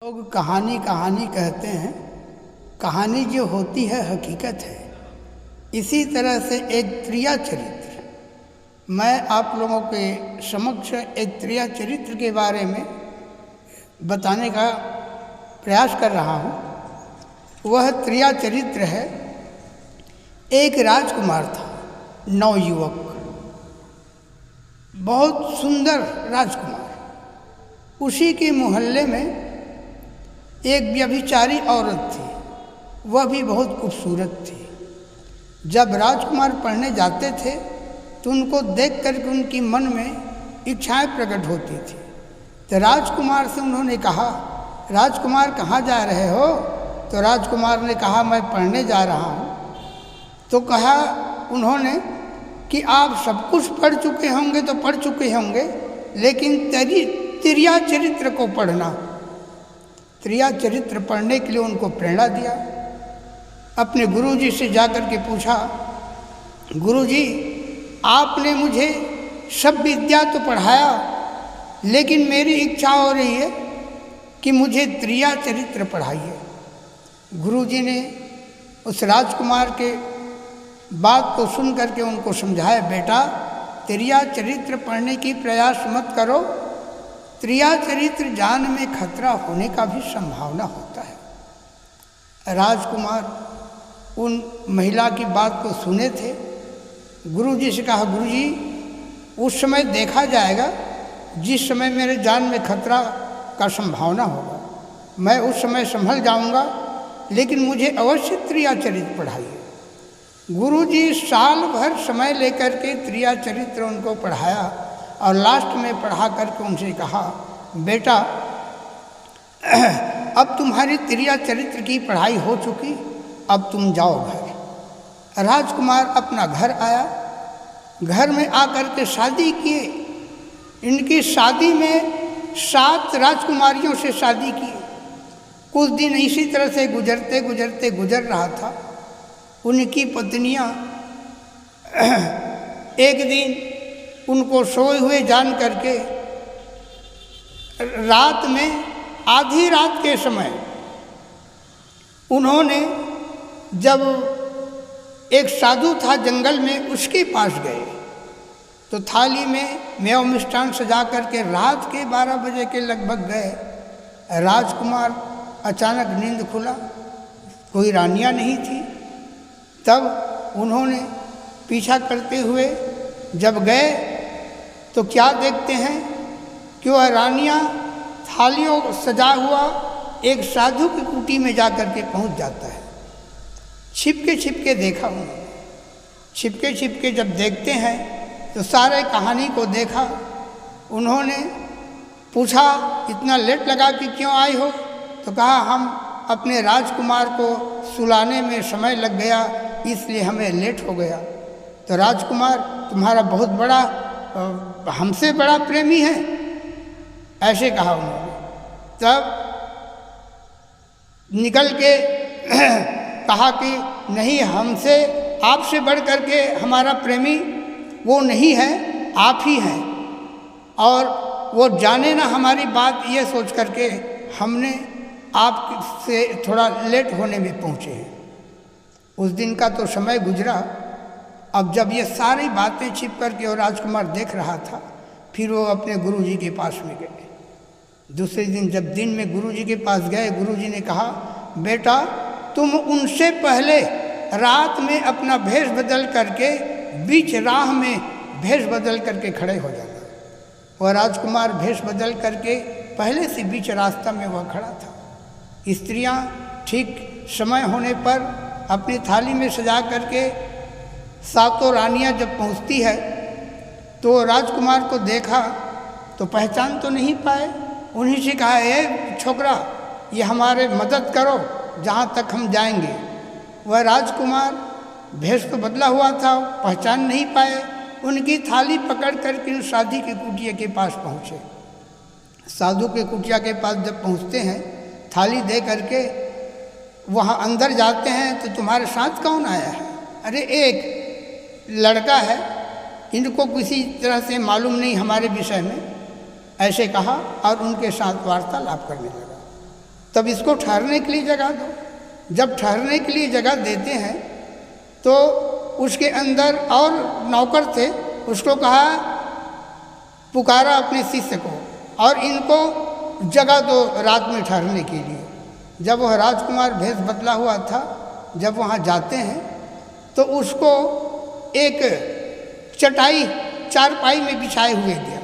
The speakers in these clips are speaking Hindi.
लोग कहानी कहानी कहते हैं। कहानी जो होती है हकीकत है। इसी तरह से एक त्रिया चरित्र मैं आप लोगों के समक्ष एक त्रिया चरित्र के बारे में बताने का प्रयास कर रहा हूँ। वह त्रिया चरित्र है। एक राजकुमार था, नवयुवक, बहुत सुंदर राजकुमार। उसी के मोहल्ले में एक व्यभिचारी औरत थी, वह भी बहुत खूबसूरत थी। जब राजकुमार पढ़ने जाते थे तो उनको देख कर के उनकी मन में इच्छाएं प्रकट होती थी। तो राजकुमार से उन्होंने कहा, राजकुमार कहाँ जा रहे हो? तो राजकुमार ने कहा, मैं पढ़ने जा रहा हूँ। तो कहा उन्होंने कि आप सब कुछ पढ़ चुके होंगे तो पढ़ चुके होंगे, लेकिन त्रिया चरित्र को पढ़ना। त्रिया चरित्र पढ़ने के लिए उनको प्रेरणा दिया। अपने गुरुजी से जाकर के पूछा, गुरुजी आपने मुझे सब विद्या तो पढ़ाया, लेकिन मेरी इच्छा हो रही है कि मुझे त्रिया चरित्र पढ़ाइए। गुरुजी ने उस राजकुमार के बात को सुन करके उनको समझाया, बेटा त्रिया चरित्र पढ़ने की प्रयास मत करो। त्रिया चरित्र जान में खतरा होने का भी संभावना होता है। राजकुमार उन महिला की बात को सुने थे। गुरुजी से कहा, गुरुजी उस समय देखा जाएगा जिस समय मेरे जान में खतरा का संभावना होगा, मैं उस समय संभल जाऊंगा, लेकिन मुझे अवश्य त्रिया चरित्र पढ़ाइए। गुरुजी साल भर समय लेकर के त्रिया चरित्र उनको पढ़ाया और लास्ट में पढ़ा करके उनसे कहा, बेटा अब तुम्हारी त्रिया चरित्र की पढ़ाई हो चुकी, अब तुम जाओ घर। राजकुमार अपना घर आया। घर में आकर के शादी किए। इनकी शादी में 7 राजकुमारियों से शादी की। कुछ दिन इसी तरह से गुजरते गुजरते गुजर रहा था। उनकी पत्नियां एक दिन उनको सोए हुए जान करके रात में, आधी रात के समय, उन्होंने जब एक साधु था जंगल में, उसके पास गए तो थाली में मेव मिष्ठान सजा करके रात के 12 बजे के लगभग गए। राजकुमार अचानक नींद खुला, कोई रानियां नहीं थी। तब उन्होंने पीछा करते हुए जब गए तो क्या देखते हैं कि वह रानियां थालियों सजा हुआ एक साधु की कुटी में जाकर के पहुंच जाता है। छिपके छिपके देखा उन्होंने। छिपके छिपके जब देखते हैं तो सारे कहानी को देखा। उन्होंने पूछा, इतना लेट लगा कि क्यों आई हो? तो कहा, हम अपने राजकुमार को सुलाने में समय लग गया, इसलिए हमें लेट हो गया। तो राजकुमार तुम्हारा बहुत बड़ा, हमसे बड़ा प्रेमी है, ऐसे कहा उन्होंने। तब निकल के कहा कि नहीं, हमसे आपसे बढ़ करके हमारा प्रेमी वो नहीं है, आप ही हैं, और वो जाने ना हमारी बात, ये सोच करके हमने आपसे थोड़ा लेट होने में पहुँचे हैं। उस दिन का तो समय गुजरा। अब जब ये सारी बातें छिप करके और राजकुमार देख रहा था, फिर वो अपने गुरुजी के पास में गए। दूसरे दिन जब दिन में गुरुजी के पास गए, गुरुजी ने कहा, बेटा तुम उनसे पहले रात में अपना भेष बदल करके बीच राह में भेष बदल करके खड़े हो जाना। वह राजकुमार भेष बदल करके पहले से बीच रास्ता में वह खड़ा था। स्त्रियां ठीक समय होने पर अपनी थाली में सजा करके 7 रानियां जब पहुंचती है तो राजकुमार को देखा तो पहचान तो नहीं पाए। उन्हीं से कहा, ए छोकरा, ये हमारे मदद करो, जहाँ तक हम जाएंगे। वह राजकुमार भेष तो बदला हुआ था, पहचान नहीं पाए। उनकी थाली पकड़ करके उस साधु की कुटिया के पास पहुँचे। साधु के कुटिया के पास जब पहुँचते हैं, थाली दे करके वहाँ अंदर जाते हैं तो तुम्हारे साथ कौन आया है? अरे एक लड़का है, इनको किसी तरह से मालूम नहीं हमारे विषय में, ऐसे कहा और उनके साथ वार्तालाप करने लगा। तब इसको ठहरने के लिए जगह दो। जब ठहरने के लिए जगह देते हैं तो उसके अंदर और नौकर थे, उसको कहा, पुकारा अपने शिष्य को और इनको जगह दो रात में ठहरने के लिए। जब वह राजकुमार भेष बदला हुआ था, जब वहाँ जाते हैं तो उसको एक चटाई चारपाई में बिछाए हुए दिया।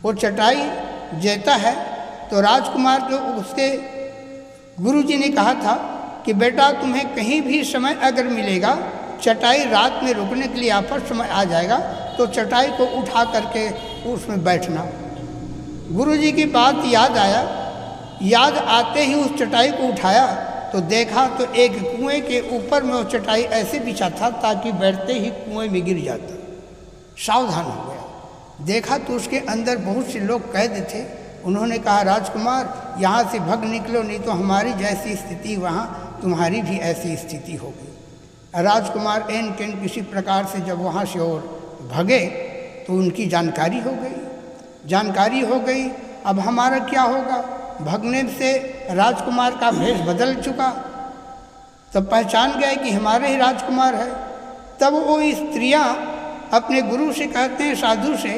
वो चटाई जेता है तो राजकुमार को उसके गुरुजी ने कहा था कि बेटा तुम्हें कहीं भी समय अगर मिलेगा, चटाई रात में रुकने के लिए आपस समय आ जाएगा तो चटाई को उठा करके उसमें बैठना। गुरुजी की बात याद आया, याद आते ही उस चटाई को उठाया तो देखा तो एक कुएं के ऊपर में वो चटाई ऐसे बिछा था ताकि बैठते ही कुएं में गिर जाता। सावधान हो गया, देखा तो उसके अंदर बहुत से लोग कैद थे। उन्होंने कहा, राजकुमार यहाँ से भग निकलो, नहीं तो हमारी जैसी स्थिति वहाँ तुम्हारी भी ऐसी स्थिति होगी। राजकुमार एन केन किसी प्रकार से जब वहाँ से और भगे तो उनकी जानकारी हो गई। अब हमारा क्या होगा? भगने से राजकुमार का भेष बदल चुका, तब पहचान गए कि हमारे ही राजकुमार है। तब वो स्त्रियाँ अपने गुरु से कहते हैं, साधु से,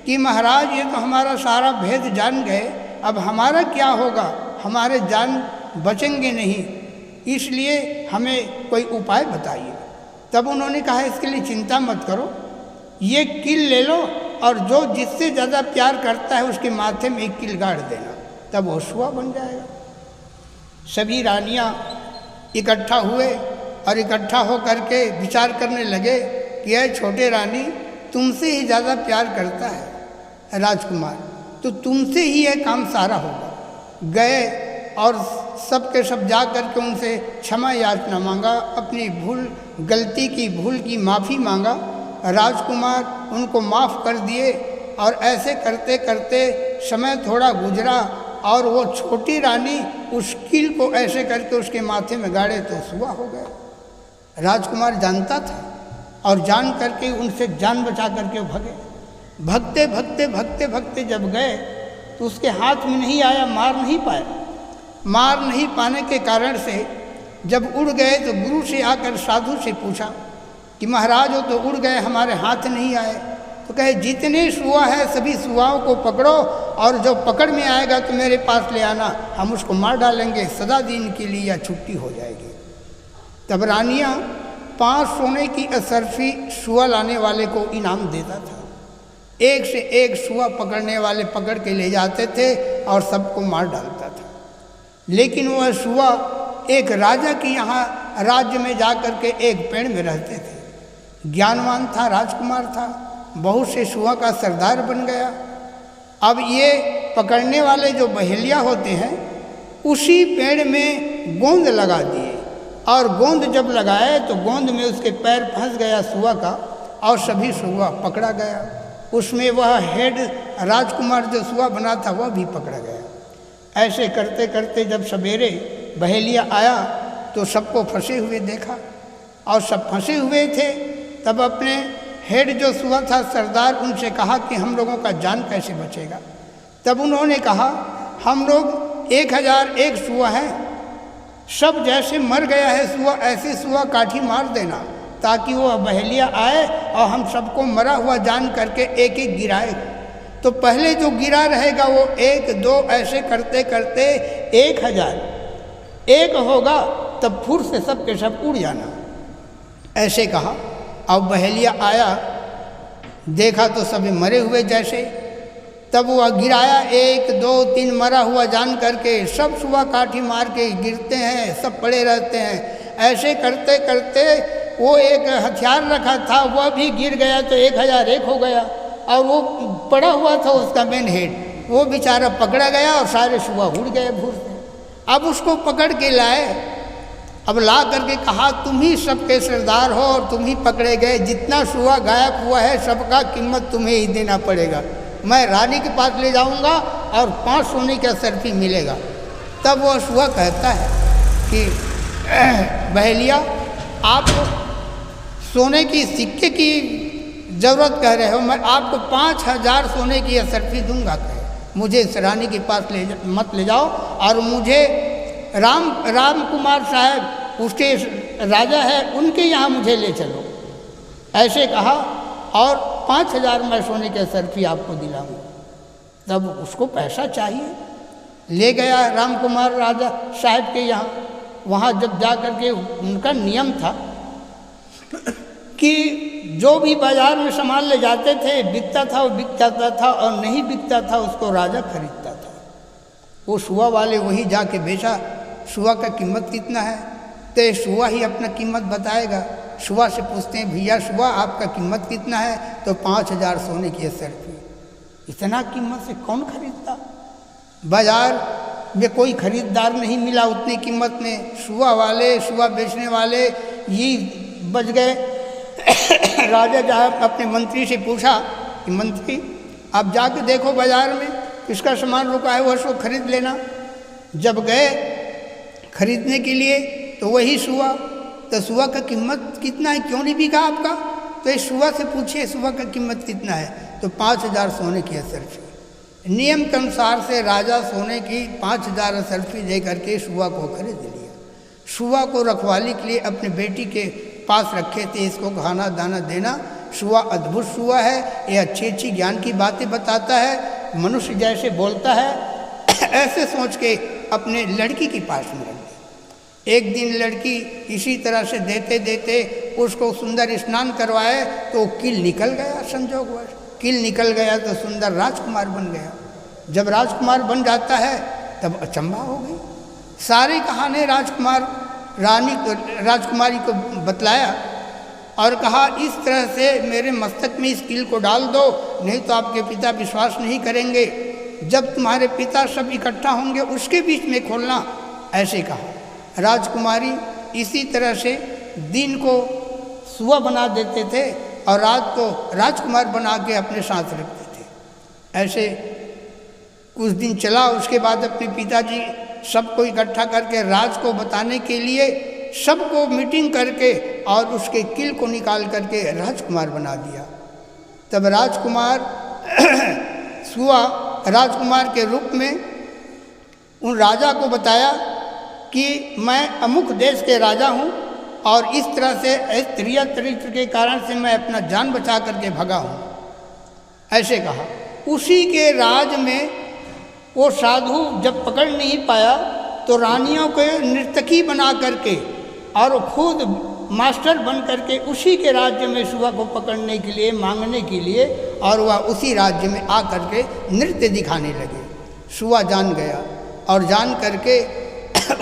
कि महाराज ये तो हमारा सारा भेद जान गए, अब हमारा क्या होगा? हमारे जान बचेंगे नहीं, इसलिए हमें कोई उपाय बताइए। तब उन्होंने कहा, इसके लिए चिंता मत करो, ये कील ले लो और जो जिससे ज़्यादा प्यार करता है उसके माथे में एक कील गाड़ देना, तब वो सुआ बन जाएगा। सभी रानियाँ इकट्ठा हुए और इकट्ठा हो करके विचार करने लगे कि यह छोटे रानी तुमसे ही ज़्यादा प्यार करता है राजकुमार, तो तुमसे ही यह काम सारा होगा। गए और सब के सब जा कर के उनसे क्षमा याचना मांगा, अपनी भूल की माफ़ी मांगा। राजकुमार उनको माफ़ कर दिए और ऐसे करते करते समय थोड़ा गुजरा और वो छोटी रानी उस कील को ऐसे करके उसके माथे में गाड़े तो सुआ हो गया। राजकुमार जानता था और जान करके उनसे जान बचा करके भगे। भगते भगते भगते भगते जब गए तो उसके हाथ में नहीं आया, मार नहीं पाया। मार नहीं पाने के कारण से जब उड़ गए तो गुरु से आकर साधु से पूछा कि महाराज वो तो उड़ गए, हमारे हाथ नहीं आए। तो कहे, जितने सुआ है सभी सुआओं को पकड़ो और जो पकड़ में आएगा तो मेरे पास ले आना, हम उसको मार डालेंगे, सदा दिन के लिए या छुट्टी हो जाएगी। तब रानियाँ 5 सोने की असरफी सुआ लाने वाले को इनाम देता था। एक से एक सुआ पकड़ने वाले पकड़ के ले जाते थे और सबको मार डालता था। लेकिन वह सुआ एक राजा की यहाँ राज्य में जा कर के एक पेड़ में रहते थे। ज्ञानवान था, राजकुमार था, बहुत से सुआ का सरदार बन गया। अब ये पकड़ने वाले जो बहेलिया होते हैं उसी पेड़ में गोंद लगा दिए और गोंद जब लगाए तो गोंद में उसके पैर फंस गया सुआ का और सभी सुआ पकड़ा गया। उसमें वह हेड राजकुमार जो सुआ बना था वह भी पकड़ा गया। ऐसे करते करते जब सवेरे बहेलिया आया तो सबको फंसे हुए देखा और सब फंसे हुए थे। तब अपने हेड जो सुआ था सरदार, उनसे कहा कि हम लोगों का जान कैसे बचेगा। तब उन्होंने कहा, हम लोग 1001 सुआ हैं, सब जैसे मर गया है सुआ ऐसे सुआ काठी मार देना ताकि वो बहेलिया आए और हम सबको मरा हुआ जान करके एक एक गिराए। तो पहले जो गिरा रहेगा वो 1 2 ऐसे करते करते 1000 एक होगा, तब फुर से सब के सब उड़ जाना, ऐसे कहा। अब बहेलिया आया, देखा तो सभी मरे हुए जैसे। तब वह गिराया 1 2 3 मरा हुआ जान करके सब सुबह काठी मार के गिरते हैं, सब पड़े रहते हैं। ऐसे करते करते वो एक हथियार रखा था वह भी गिर गया तो 1001 हो गया और वो पड़ा हुआ था उसका मेन हेड, वो बेचारा पकड़ा गया और सारे सुबह उड़ गए भूर से। अब उसको पकड़ के लाए, अब ला करके कहा, तुम ही सबके सरदार हो और तुम ही पकड़े गए, जितना सुआ गायब हुआ है सबका कीमत तुम्हें ही देना पड़ेगा। मैं रानी के पास ले जाऊंगा और 5 सोने का सरफी मिलेगा। तब वह सुआ कहता है कि बहेलिया, आप सोने की सिक्के की ज़रूरत कह रहे हो, मैं आपको 5000 सोने की असरफी दूंगा। मुझे इस रानी के पास मत ले जाओ और मुझे राम कुमार साहब उसके राजा है उनके यहाँ मुझे ले चलो, ऐसे कहा। और 5,000 मैं सोने के सर्फी आपको दिलाऊंगा। तब उसको पैसा चाहिए, ले गया राम कुमार राजा साहब के यहाँ। वहाँ जब जा कर के उनका नियम था कि जो भी बाज़ार में सामान ले जाते थे, बिकता था वो बिक जाता था, और नहीं बिकता था उसको राजा खरीदता था। वो सुआ वाले वही जाके बेचा। सुआ का कीमत कितना है, तो सुआ ही अपना कीमत बताएगा। सुआ से पूछते हैं, भैया सुआ आपका कीमत कितना है, तो 5,000 सोने की सर्फी। इतना कीमत से कौन खरीदता? बाज़ार में कोई खरीदार नहीं मिला उतनी कीमत में। सुआ वाले, सुआ बेचने वाले ये बच गए। राजा जहाँ अपने मंत्री से पूछा कि मंत्री आप जाके देखो बाज़ार में किसका सामान रुका है, वह उसको खरीद लेना। जब गए खरीदने के लिए तो वही सुआ। तो सुआ का कीमत कितना है, क्यों नहीं बिका आपका? तो इस सुआ से पूछिए सुआ का कीमत कितना है, तो 5,000 सोने की सर्फी। नियम के अनुसार से राजा सोने की 5,000 सर्फी दे करके सुआ को खरीद लिया। सुआ को रखवाली के लिए अपने बेटी के पास रखे थे, इसको खाना दाना देना। सुआ अद्भुत सुआ है, ये अच्छी अच्छी ज्ञान की बातें बताता है, मनुष्य जैसे बोलता है। ऐसे सोच के अपने लड़की के पास में रख दिया। एक दिन लड़की इसी तरह से देते देते उसको सुंदर स्नान करवाए तो किल निकल गया। संजोगवश किल निकल गया तो सुंदर राजकुमार बन गया। जब राजकुमार बन जाता है तब अचंभा हो गई। सारी कहानी राजकुमारी को बतलाया और कहा इस तरह से मेरे मस्तक में इस किल को डाल दो, नहीं तो आपके पिता विश्वास नहीं करेंगे। जब तुम्हारे पिता सब इकट्ठा होंगे उसके बीच में खोलना, ऐसे कहा। राजकुमारी इसी तरह से दिन को सुआ बना देते थे और रात को राजकुमार बना के अपने साथ रखते थे। ऐसे कुछ दिन चला। उसके बाद अपने पिताजी सबको इकट्ठा करके राज को बताने के लिए सबको मीटिंग करके और उसके किल को निकाल करके राजकुमार बना दिया। तब राजकुमार सुआ राजकुमार के रूप में उन राजा को बताया कि मैं अमुक देश के राजा हूँ और इस तरह से स्त्रीय चरित्र के कारण से मैं अपना जान बचा करके भगा हूँ, ऐसे कहा। उसी के राज में वो साधु जब पकड़ नहीं पाया तो रानियों को नर्तकी बना करके और खुद मास्टर बन करके उसी के राज्य में सुआ को पकड़ने के लिए मांगने के लिए और वह उसी राज्य में आ करके नृत्य दिखाने लगे। सुआ जान गया और जान करके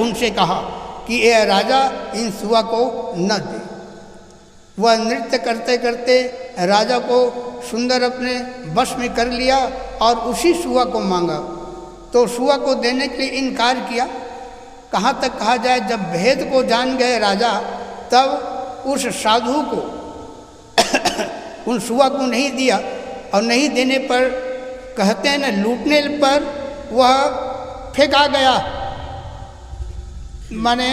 उनसे कहा कि ये राजा इन सुआ को न दे। वह नृत्य करते करते राजा को सुंदर अपने वश में कर लिया और उसी सुआ को मांगा तो सुआ को देने के लिए इनकार किया। कहाँ तक कहा जाए, जब भेद को जान गए राजा तब उस साधु को उन सुआ को नहीं दिया और नहीं देने पर कहते हैं न लूटने पर वह फेंका गया, माने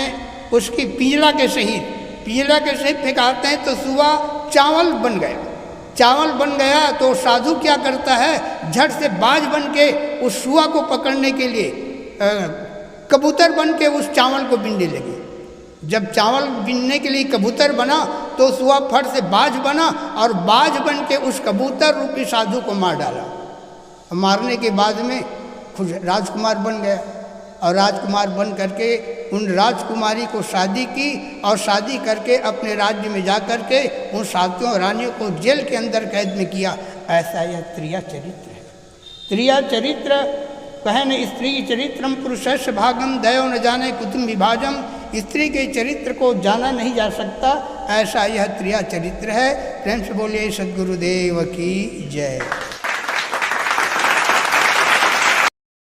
उसकी पिंजरा के सहित फेंकाते हैं तो सुआ चावल बन गया। चावल बन गया तो साधु क्या करता है, झट से बाज बन के उस सुआ को पकड़ने के लिए कबूतर बन के उस चावल को बीनने लगे। जब चावल बीनने के लिए कबूतर बना तो सुआ फट से बाज बना और बाज बन के उस कबूतर रूपी साधु को मार डाला। मारने के बाद में खुद राजकुमार बन गया और राजकुमार बन करके उन राजकुमारी को शादी की और शादी करके अपने राज्य में जा कर के उन साथियों रानियों को जेल के अंदर कैद में किया। ऐसा यह त्रिया चरित्र है। त्रिया चरित्र कहे न स्त्री चरित्रम पुरुषस्य भागम दयो न जाने कुतुम विभाजम। स्त्री के चरित्र को जाना नहीं जा सकता, ऐसा यह त्रिया चरित्र है। प्रेम से बोलिए सद्गुरुदेव की जय।